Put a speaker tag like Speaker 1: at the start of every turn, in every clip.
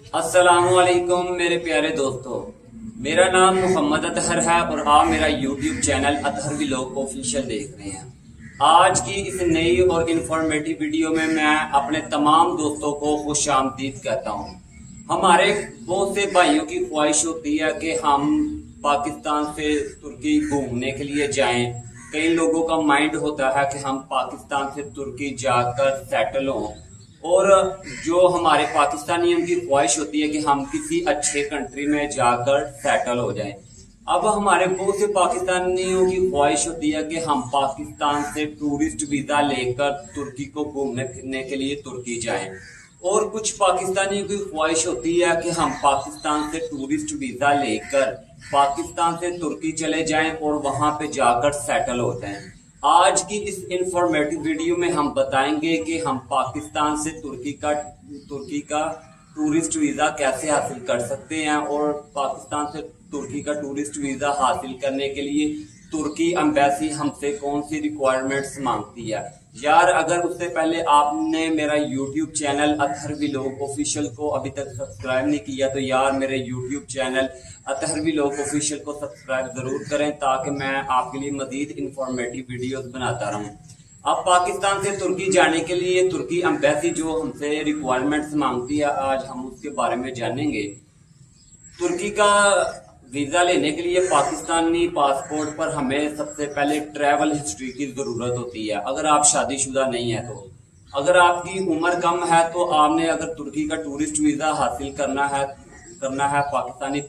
Speaker 1: अस्सलामुअलैकुम मेरे प्यारे दोस्तों, मेरा नाम मोहम्मद अतहर है और आप मेरा YouTube channel Athar vlog official देख रहे हैं। आज की इस नई और इन्फॉर्मेटिव वीडियो में मैं अपने तमाम दोस्तों को खुशामदीद कहता हूँ। हमारे बहुत से भाइयों की ख्वाहिश होती है कि हम पाकिस्तान से तुर्की घूमने के लिए जाएं। कई लोगों का माइंड होता है कि हम पाकिस्तान से तुर्की जाकर सेटल हों, और जो हमारे पाकिस्तानियों की ख्वाहिश होती है कि हम किसी अच्छे कंट्री में जाकर सेटल हो जाएं। अब हमारे बहुत से पाकिस्तानियों की ख्वाहिश होती है कि हम पाकिस्तान से टूरिस्ट वीजा लेकर तुर्की को घूमने फिरने के लिए तुर्की जाएं, और कुछ पाकिस्तानियों की ख्वाहिश होती है कि हम पाकिस्तान से टूरिस्ट वीजा लेकर पाकिस्तान से तुर्की चले जाएं और वहां पे जाकर सेटल हो जाएं। आज की इस इंफॉर्मेटिव वीडियो में हम बताएंगे कि हम पाकिस्तान से तुर्की का टूरिस्ट वीजा कैसे हासिल कर सकते हैं, और पाकिस्तान से तुर्की का टूरिस्ट वीजा हासिल करने के लिए तुर्की एम्बेसी हमसे कौन सी रिक्वायरमेंट्स मांगती है। यार, अगर उससे पहले आपने मेरा YouTube channel Athar vlog official को अभी तक सब्सक्राइब नहीं किया तो यार मेरे YouTube channel Athar vlog official को सब्सक्राइब जरूर करें, ताकि मैं आपके लिए मजीद इंफॉर्मेटिव वीडियोस बनाता रहूं। अब पाकिस्तान से तुर्की जाने के लिए तुर्की एम्बेसी जो हमसे रिक्वायरमेंट्स मांगती है, आज हम उसके बारे में जानेंगे। तुर्की का वीजा लेने के लिए पाकिस्तानी पासपोर्ट पर हमें सबसे पहले ट्रैवल हिस्ट्री की जरूरत होती है। अगर आप शादीशुदा नहीं है तो, अगर आपकी उम्र कम है तो आपने अगर तुर्की का टूरिस्ट वीजा हासिल करना है पाकिस्तानी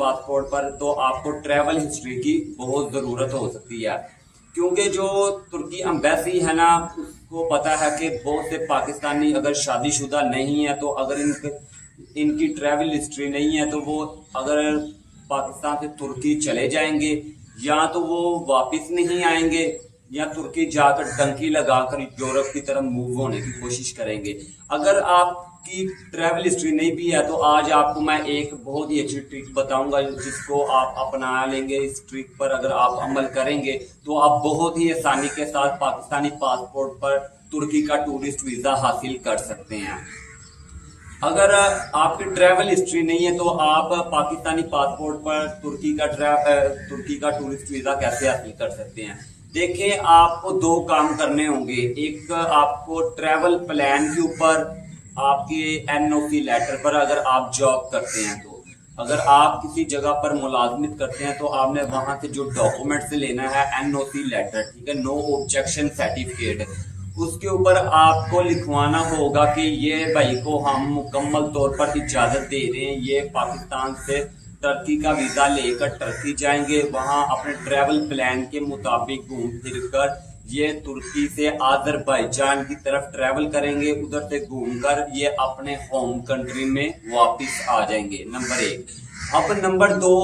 Speaker 1: पासपोर्ट पर तो आपको ट्रैवल हिस्ट्री की बहुत जरूरत हो सकती है, क्योंकि जो तुर्की एम्बेसी है ना, उसको पता है कि बहुत से पाकिस्तानी अगर शादीशुदा नहीं है तो अगर इनकी ट्रैवल हिस्ट्री नहीं है तो वो अगर पाकिस्तान से तुर्की चले जाएंगे या तो वो वापस नहीं आएंगे, या तुर्की जाकर डंकी लगाकर यूरोप की तरफ मूव होने की कोशिश करेंगे। अगर आपकी ट्रैवल हिस्ट्री नहीं भी है तो आज आपको मैं एक बहुत ही अच्छी ट्रिक बताऊंगा, जिसको आप अपना लेंगे। इस ट्रिक पर अगर आप अमल करेंगे तो आप बहुत ही आसानी के साथ पाकिस्तानी पासपोर्ट पर तुर्की का टूरिस्ट वीजा हासिल कर सकते हैं। अगर आपकी ट्रैवल हिस्ट्री नहीं है तो आप पाकिस्तानी पासपोर्ट पर तुर्की का टूरिस्ट वीजा कैसे हासिल कर सकते हैं। देखें, आपको दो काम करने होंगे। एक, आपको ट्रैवल प्लान के ऊपर आपके एनओसी लेटर पर, अगर आप जॉब करते हैं तो, अगर आप किसी जगह पर मुलाजमत करते हैं तो आपने वहां से जो डॉक्यूमेंट्स लेना है, एनओसी लेटर, ठीक है, नो ऑब्जेक्शन सर्टिफिकेट, उसके ऊपर आपको लिखवाना होगा कि ये भाई को हम मुकम्मल तौर पर इजाजत दे रहे हैं, ये पाकिस्तान से टर्की का वीजा लेकर टर्की जाएंगे, वहां अपने ट्रैवल प्लान के मुताबिक घूम फिर कर ये तुर्की से अजरबैजान की तरफ ट्रैवल करेंगे, उधर से घूमकर ये अपने होम कंट्री में वापस आ जाएंगे। नंबर एक। अब नंबर दो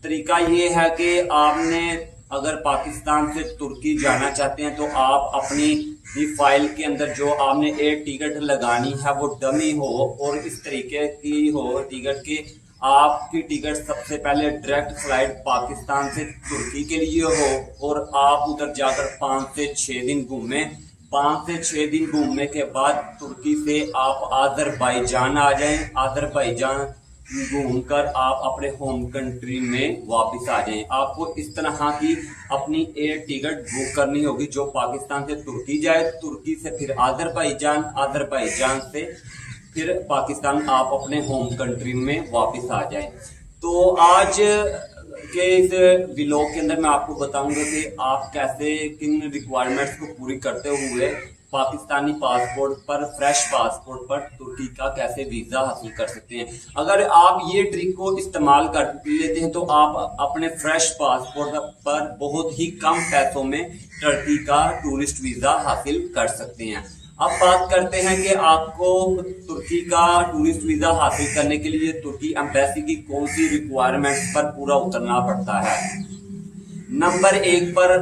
Speaker 1: तरीका ये है कि आपने अगर पाकिस्तान से तुर्की जाना चाहते हैं तो आप अपनी फाइल के अंदर जो आपने एयर टिकट लगानी है वो डमी हो, और इस तरीके की हो टिकट की आपकी टिकट सबसे पहले डायरेक्ट फ्लाइट पाकिस्तान से तुर्की के लिए हो, और आप उधर जाकर 5 से 6 दिन घूमें। 5 से 6 दिन घूमने के बाद तुर्की से आप अजरबैजान आ जाएं। अजरबैजान घूमकर आप अपने होम कंट्री में वापस आ जाएं। आपको इस तरह की अपनी एयर टिकट बुक करनी होगी जो पाकिस्तान से तुर्की जाए, तुर्की से फिर अजरबैजान, अजरबैजान से फिर पाकिस्तान, आप अपने होम कंट्री में वापस आ जाएं। तो आज के इस व्लॉग के अंदर मैं आपको बताऊंगा कि आप कैसे किन रिक्वायरमेंट्स को पूरी करते हुए पाकिस्तानी पासपोर्ट पर, फ्रेश पासपोर्ट पर तुर्की का कैसे वीजा हासिल कर सकते हैं। अगर आप ये ट्रिक को इस्तेमाल कर लेते हैं तो आप अपने फ्रेश पासपोर्ट पर बहुत ही कम पैसों में तुर्की का टूरिस्ट वीजा हासिल कर सकते हैं। अब बात करते हैं कि आपको तुर्की का टूरिस्ट वीजा हासिल करने के लिए तुर्की एम्बेसी की कौन सी रिक्वायरमेंट्स पर पूरा उतरना पड़ता है। नंबर एक पर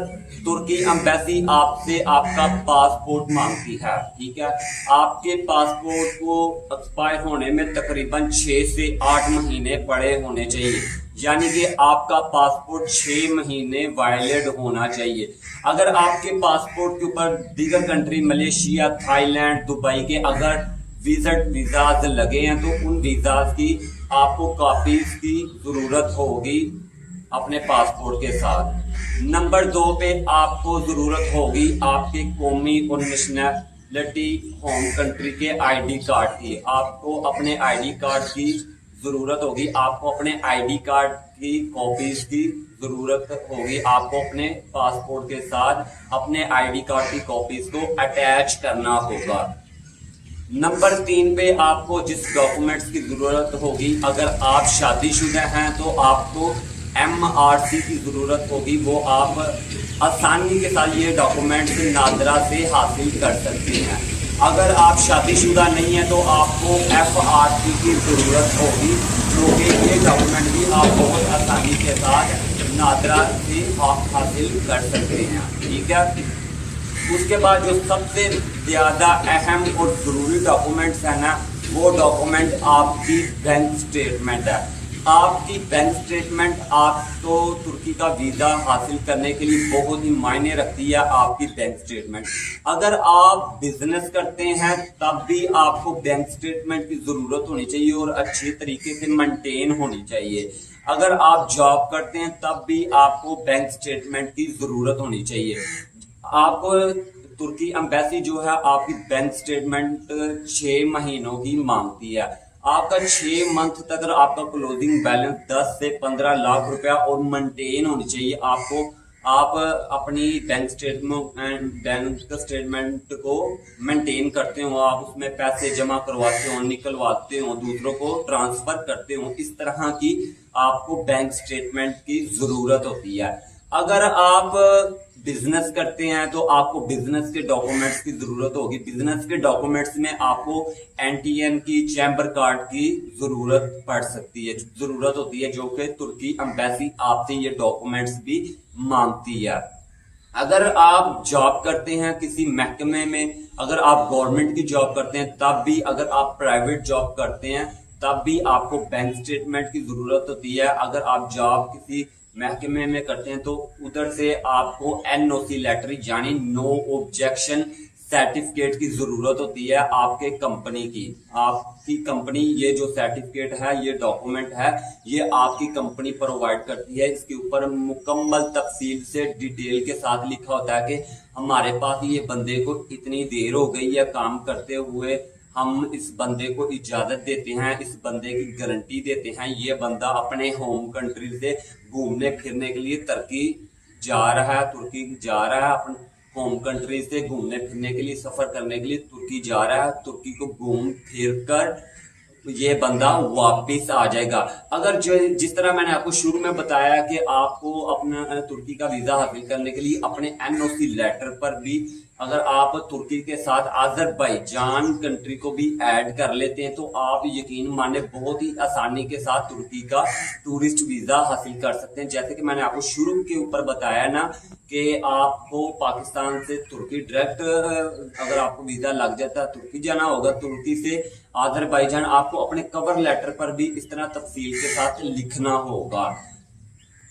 Speaker 1: तुर्की एम्बेसी आपसे आपका पासपोर्ट मांगती है, ठीक है। आपके पासपोर्ट को एक्सपायर होने में तकरीबन 6 से 8 महीने पड़े होने चाहिए, यानी कि आपका पासपोर्ट 6 महीने वैलिड होना चाहिए। अगर आपके पासपोर्ट के ऊपर दीगर कंट्री मलेशिया, थाईलैंड, दुबई के अगर विजिट वीजाज लगे हैं तो उन वीजाज की आपको कॉपीज की जरूरत होगी अपने पासपोर्ट के साथ। नंबर 2 पे आपको जरूरत होगी आपके कौमी और नेशनलिटी होम कंट्री के आईडी कार्ड की। आपको अपने आईडी कार्ड की जरूरत होगी, आपको अपने आईडी कार्ड की कॉपीज की जरूरत होगी। आपको अपने पासपोर्ट के साथ अपने आईडी कार्ड की कॉपीज को अटैच करना होगा। नंबर 3 पे आपको जिस डॉक्यूमेंट्स की जरूरत होगी, अगर आप शादीशुदा हैं तो आपको MRC की जरूरत होगी। वो आप आसानी के साथ ये डॉक्यूमेंट्स नादरा से हासिल कर सकते हैं। अगर आप शादीशुदा नहीं है तो आपको FRC की जरूरत होगी, जो कि ये डॉक्यूमेंट भी आप बहुत आसानी के साथ नादरा से हासिल कर सकते हैं। ठीक है, उसके बाद जो सबसे ज़्यादा अहम और ज़रूरी डॉक्यूमेंट्स है ना, वो डॉक्यूमेंट आपकी बैंक स्टेटमेंट है। आपकी बैंक स्टेटमेंट आपको तुर्की का वीज़ा हासिल करने के लिए बहुत ही मायने रखती है। आपकी बैंक स्टेटमेंट, अगर आप बिजनेस करते हैं तब भी आपको बैंक स्टेटमेंट की ज़रूरत होनी चाहिए और अच्छे तरीके से मेंटेन होनी चाहिए। अगर आप जॉब करते हैं तब भी आपको बैंक स्टेटमेंट की ज़रूरत होनी चाहिए। आपको तुर्की एम्बेसी जो है आपकी बैंक स्टेटमेंट 6 महीनों की मांगती है। आपका 6 मंथ तक आपका क्लोजिंग बैलेंस 10 से 15 लाख रुपया और मेंटेन होनी चाहिए। आप अपनी बैंक स्टेटमेंट को मेंटेन करते हो, आप उसमें पैसे जमा करवाते हो, निकलवाते हो, दूसरों को ट्रांसफर करते हो। इस तरह की आपको बैंक स्टेटमेंट की जरूरत होती है। अगर आप बिजनेस करते हैं तो आपको बिजनेस के डॉक्यूमेंट्स की जरूरत होगी। बिजनेस के डॉक्यूमेंट्स में आपको NTN की चैम्बर कार्ड की जरूरत पड़ सकती है, जरूरत होती है, जो कि तुर्की एम्बेसी आपसे ये डॉक्यूमेंट्स भी मांगती है। अगर आप जॉब करते हैं किसी महकमे में, अगर आप गवर्नमेंट की जॉब करते हैं तब भी, अगर आप प्राइवेट जॉब करते हैं तब भी आपको बैंक स्टेटमेंट की जरूरत होती है। अगर आप जॉब किसी महकमे में करते हैं तो उधर से आपको NOC लेटर यानी नो ऑब्जेक्शन सर्टिफिकेट की जरूरत होती है आपके कंपनी की। आपकी कंपनी ये जो सर्टिफिकेट है, ये डॉक्यूमेंट है, ये आपकी कंपनी प्रोवाइड करती है। इसके ऊपर मुकम्मल तफसील से डिटेल के साथ लिखा होता है कि हमारे पास ये बंदे को इतनी देर हो गई है काम करते हुए, हम इस बंदे को इजाजत देते हैं, इस बंदे की गारंटी देते हैं, ये बंदा अपने होम कंट्री से घूमने फिरने के लिए तुर्की जा रहा है, तुर्की जा रहा है, अपने होम कंट्री से घूमने फिरने के लिए, सफर करने के लिए तुर्की जा रहा है। तुर्की को घूम फिर कर ये बंदा वापस आ जाएगा। अगर जिस तरह मैंने आपको शुरू में बताया कि आपको अपना तुर्की का वीजा हासिल करने के लिए अपने NOC लेटर पर भी, अगर आप तुर्की के साथ अजरबैजान कंट्री को भी ऐड कर लेते हैं तो आप यकीन माने बहुत ही आसानी के साथ तुर्की का टूरिस्ट वीजा हासिल कर सकते हैं। जैसे कि मैंने आपको शुरू के ऊपर बताया ना कि आपको पाकिस्तान से तुर्की डायरेक्ट, अगर आपको वीजा लग जाता है तुर्की जाना होगा, तुर्की से अजरबैजान आपको अपने कवर लेटर पर भी इस तरह तफसील के साथ लिखना होगा।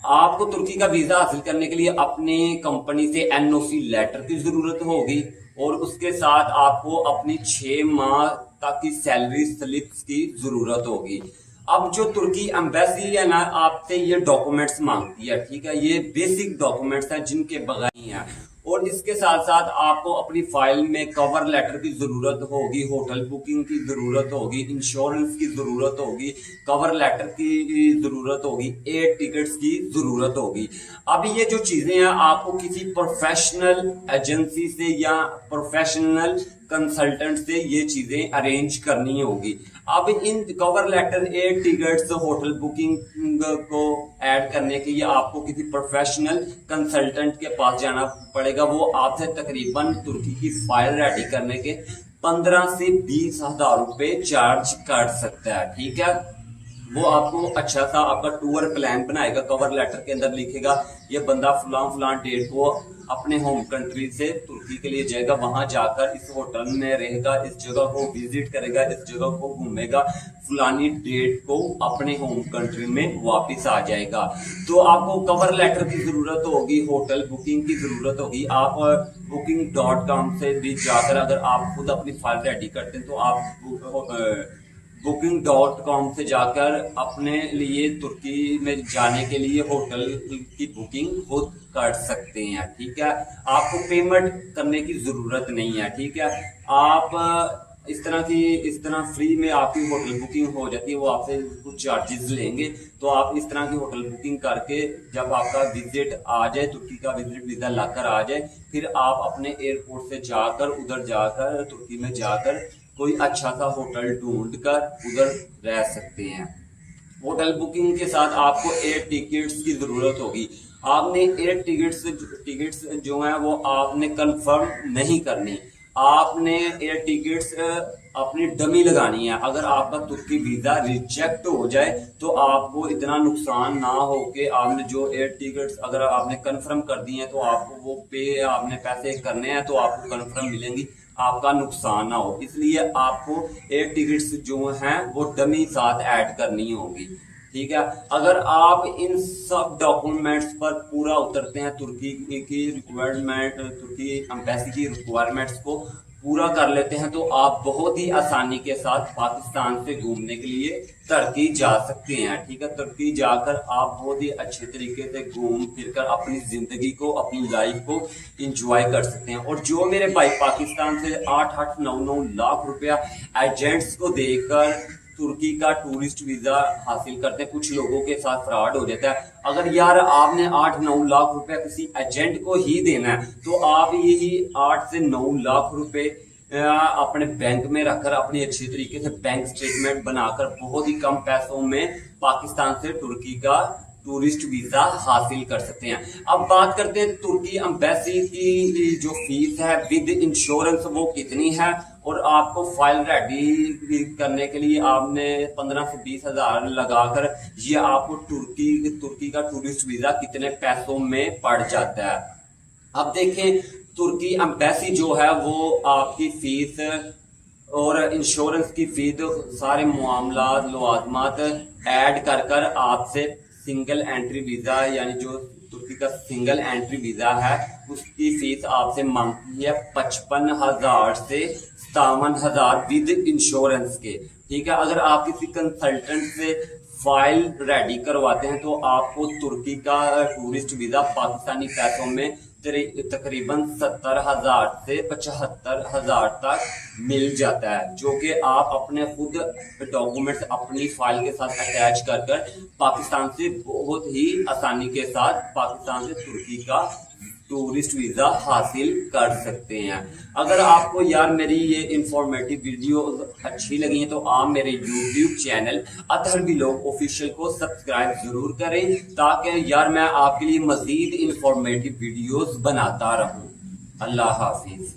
Speaker 1: आपको तुर्की का वीजा हासिल करने के लिए अपने कंपनी से NOC लेटर की जरूरत होगी और उसके साथ आपको अपनी 6 माह तक की सैलरी स्लिप्स की जरूरत होगी। अब जो तुर्की एम्बेसी है ना, आपसे ये डॉक्यूमेंट्स मांगती है, ठीक है, ये बेसिक डॉक्यूमेंट्स हैं जिनके बगैर नहीं है। और इसके साथ साथ आपको अपनी फाइल में कवर लेटर की जरूरत होगी, होटल बुकिंग की जरूरत होगी, इंश्योरेंस की जरूरत होगी, कवर लेटर की जरूरत होगी, एयर टिकट्स की जरूरत होगी। अब ये जो चीजें हैं आपको किसी प्रोफेशनल एजेंसी से या प्रोफेशनल कंसल्टेंट से ये चीजें अरेंज करनी होगी। अब इन cover letter, air tickets, hotel booking को ऐड करने के लिए आपको किसी प्रोफेशनल कंसल्टेंट के पास जाना पड़ेगा। वो आपसे तकरीबन तुर्की की फाइल रेडी करने के 15 से 20 हजार रुपए चार्ज कर सकता है, ठीक है। वो आपको अच्छा सा आपका टूर प्लान बनाएगा, कवर लेटर के अंदर लिखेगा ये बंदा फलां डेट को अपने होम कंट्री से तुर्की के लिए जाएगा, वहां जाकर इस होटल में रहेगा, इस जगह को विजिट करेगा, इस जगह को घूमेगा, फलानी डेट को अपने होम कंट्री में वापस आ जाएगा। तो आपको कवर लेटर की जरूरत होगी, होटल बुकिंग की जरूरत होगी। आप booking.com से भी जाकर अगर आप खुद अपनी फाइल रेडी करते हैं तो आप booking.com से जाकर अपने लिए तुर्की में जाने के लिए होटल की बुकिंग खुद कर सकते हैं। ठीक है, आपको पेमेंट करने की जरूरत नहीं है। ठीक है, आप इस तरह फ्री में आपकी होटल बुकिंग हो जाती है। वो आपसे कुछ चार्जेस लेंगे, तो आप इस तरह की होटल बुकिंग करके जब आपका विजिट आ जाए, तुर्की का विजिट वीजा लाकर आ जाए, फिर आप अपने एयरपोर्ट से जाकर उधर जाकर तुर्की में जाकर कोई अच्छा सा होटल ढूंढ कर उधर रह सकते हैं। होटल बुकिंग के साथ आपको एयर टिकट्स की जरूरत होगी। आपने एयर टिकट्स जो है वो आपने कंफर्म नहीं करनी। आपने एयर टिकट्स अपनी डमी लगानी है। अगर आपका तुर्की वीजा रिजेक्ट हो जाए तो आपको इतना नुकसान ना हो कि आपने जो एयर टिकट्स अगर आपने कंफर्म कर दी हैं तो आपको वो आपने पैसे करने हैं तो आपको कंफर्म मिलेंगी, आपका नुकसान ना हो। इसलिए आपको एयर टिकट्स जो हैं वो डमी साथ ऐड करनी होगी। ठीक है, अगर आप इन सब डॉक्यूमेंट्स पर पूरा उतरते हैं, तुर्की की रिक्वायरमेंट, तुर्की एम्बेसी की रिक्वायरमेंट्स को पूरा कर लेते हैं, तो आप बहुत ही आसानी के साथ पाकिस्तान से घूमने के लिए तुर्की जा सकते हैं। ठीक है, तुर्की जाकर आप बहुत ही अच्छे तरीके से घूम फिर कर अपनी जिंदगी को, अपनी लाइफ को इंजॉय कर सकते हैं। और जो मेरे भाई पाकिस्तान से 8-8, 9-9 लाख रुपया एजेंट्स को देकर तुर्की का टूरिस्ट वीजा हासिल करते हैं, कुछ लोगों के साथ फ्रॉड हो जाता है। अगर यार आपने 8-9 लाख रुपया किसी एजेंट को ही देना है तो आप यही 8 से 9 लाख रुपए अपने बैंक में रखकर अपनी अच्छी तरीके से बैंक स्टेटमेंट बनाकर बहुत ही कम पैसों में पाकिस्तान से तुर्की का टूरिस्ट वीजा हासिल कर सकते हैं। अब बात करते हैं तुर्की एम्बेसी की जो फीस है विद इंश्योरेंस वो कितनी है, और आपको फाइल रेडी करने के लिए आपने 15 से 20 हजार लगाकर ये आपको तुर्की का टूरिस्ट वीजा कितने पैसों में पड़ जाता है। अब देखें, तुर्की एम्बेसी जो है वो आपकी फीस और इंश्योरेंस की फीस सारे मामला लवाजमात ऐड कर आपसे सिंगल एंट्री वीजा यानी जो तुर्की का सिंगल एंट्री वीजा है उसकी फीस आपसे मांगती है 55,000 से 57,000 विद इंश्योरेंस के। ठीक है, अगर आप किसी कंसल्टेंट से फाइल रेडी करवाते हैं तो आपको तुर्की का टूरिस्ट वीजा पाकिस्तानी पैसों में तकरीबन 70,000 से 75,000 तक मिल जाता है, जो कि आप अपने खुद डॉक्यूमेंट्स अपनी फाइल के साथ अटैच कर पाकिस्तान से बहुत ही आसानी के साथ पाकिस्तान से तुर्की का टूरिस्ट वीजा हासिल कर सकते हैं। अगर आपको यार मेरी ये इंफॉर्मेटिव वीडियो अच्छी लगी है तो आप मेरे YouTube channel Athar vlog official को सब्सक्राइब जरूर करें, ताकि यार मैं आपके लिए मजीद इंफॉर्मेटिव वीडियोस बनाता रहूं। अल्लाह हाफिज।